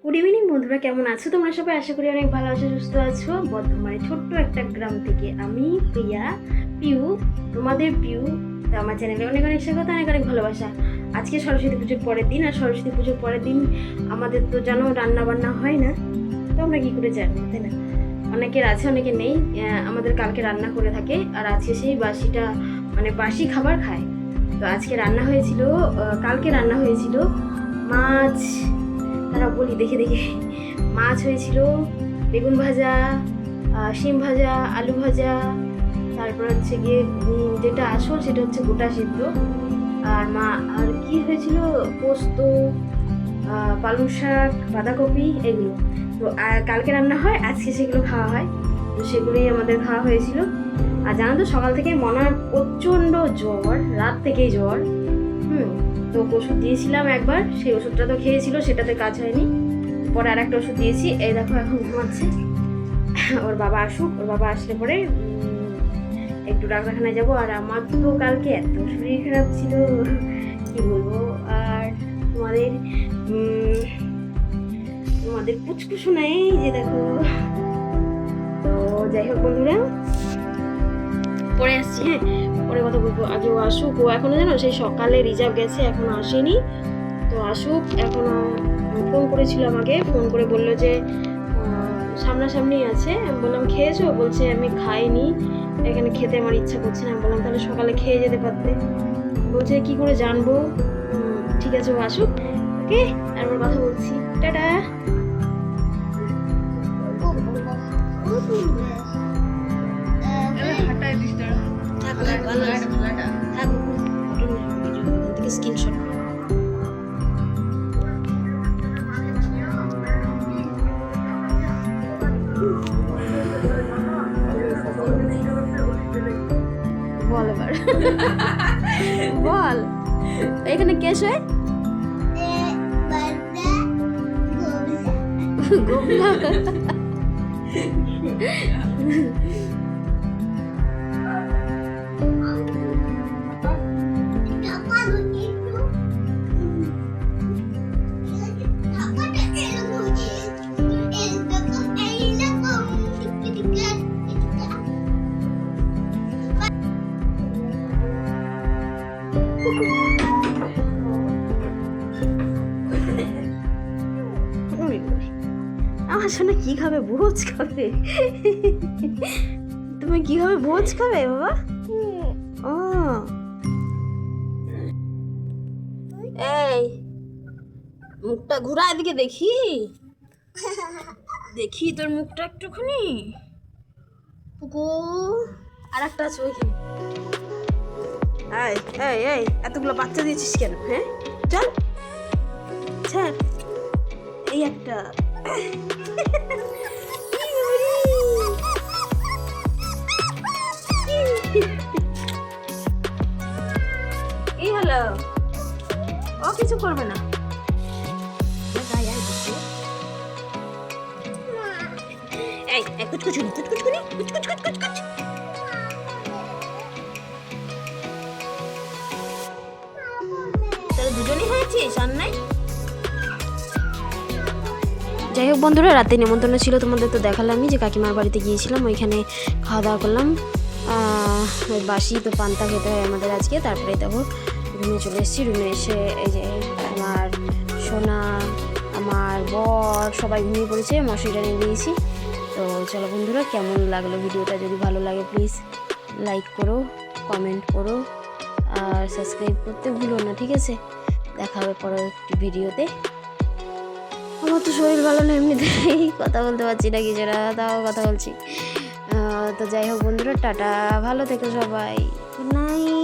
Good evening বন্ধুরা, কেমন আছো তোমরা সবাই? আশা করি অনেক ভালো আছো, সুস্থ আছো। বর্ধমানের ছোট্ট একটা গ্রাম থেকে আমি প্রিয়া, পিউ, তোমাদের পিউ। তো আমার চ্যানেলে অনেক অনেক স্বাগত, অনেক অনেক ভালোবাসা। আজকে সরস্বতী পুজোর পরের দিন, আর সরস্বতী পুজোর পরের দিন আমাদের তো জানো রান্না বান্না হয় না, তো আমরা কী করে জানি, তাই না? অনেকের আছে, অনেকের নেই। আমাদের কালকে রান্না করে থাকে, আর আজকে সেই বাসিটা মানে বাসি খাবার খায়। তো আজকে রান্না হয়েছিল, কালকে রান্না হয়েছিল মাছ। তারা বলি দেখে দেখে মাছ হয়েছিল, বেগুন ভাজা, শিম ভাজা, আলু ভাজা, তারপর হচ্ছে গিয়ে যেটা আসল সেটা হচ্ছে গোটা সিদ্ধ। আর কি হয়েছিল, পোস্ত, পালং শাক, বাঁধাকপি, এগুলো। তো কালকে রান্না হয়, আজকে সেগুলো খাওয়া হয়। তো সেগুলোই আমাদের খাওয়া হয়েছিল। আর জানো তো, সকাল থেকে মনার প্রচণ্ড জ্বর, রাত থেকেই জ্বর। তো ওষুধ দিয়েছিলাম একবার, সেই ওষুধটা তো খেয়েছিল, সেটাতে কাজ হয়নি। পরে আর একটা ওষুধ দিয়েছি, এই দেখো এখন ঘুমাচ্ছে। ওর বাবা আসুক, ওর বাবা আসলে পরে একটু ডাক্তারখানায় যাবো। আর আমার তো কালকে এত শরীর খারাপ ছিল, কি বলবো। আর তোমাদের তোমাদের পুচকুসু নাই যে দেখো। তো যাই হোক বন্ধুরা, পরে আসছি, হ্যাঁ পরে কথা বলবো। আগে ও আসুক, ও এখনো জানো সেই সকালে রিজার্ভ গেছে, এখনো আসেনি। তো আসুক, এখনো ফোন করেছিল আমাকে, ফোন করে বললো যে সামনাসামনি আছে। আমি বললাম খেয়েছো? বলছে আমি খাইনি, এখানে খেতে আমার ইচ্ছা করছে না। আমি বললাম তাহলে সকালে খেয়ে যেতে পারতে। বলছে কি করে জানবো। ঠিক আছে, ও আসুক, ওকে তারপর কথা বলছি। টাটা। স্ক্রিনশট বল এবার। বল এখানে কে শোয়? গোবলা। আমার শোনা কি খাবে? ভোজ খাবে। তুমি কি খাবে? ভোজ খাবে বাবা? ও এই মুখটা ঘুরা, এদিকে দেখি, দেখি তোর মুখটা একটুখানি। পুকু আর একটা আছে ওইখানে। এই এই এই এতগুলো বাচ্চা দিয়েছিস কেন? হ্যাঁ চল ছাড়। এই একটা কি হলো? ও কিছু করবে না। এই কুচকুচুনি কুচকুচকুনি কুচকুচ কুচকুচ। তাহলে দুজনই হয়েছিস আর নাই। যাই হোক বন্ধুরা, রাতে নেমন্তন্ন ছিল তোমাদের, তো দেখালামই যে কাকিমার বাড়িতে গিয়েছিলাম, ওইখানে খাওয়া দাওয়া করলাম। বাসি তো পান্তা খেতে হয় আমাদের আজকে। তারপরে দেখো রুমে চলে এসেছি। রুমে এসে এই যে আমার সোনা, আমার বর সবাই ঘুমিয়ে পড়েছে, মশারিটা নিয়ে দিয়েছি। তো চলো বন্ধুরা, কেমন লাগলো ভিডিওটা? যদি ভালো লাগে প্লিজ লাইক করো, কমেন্ট করো, আর সাবস্ক্রাইব করতে ভুলো না, ঠিক আছে? দেখা হবে পরবর্তী ভিডিওতে। আমার তো শরীর ভালো না, এমনিতেই কথা বলতে পারছি না কিছুটা, তাও কথা বলছি। তো যাই হোক বন্ধুরা, টাটা, ভালো থেকো সবাই, গুড নাইট।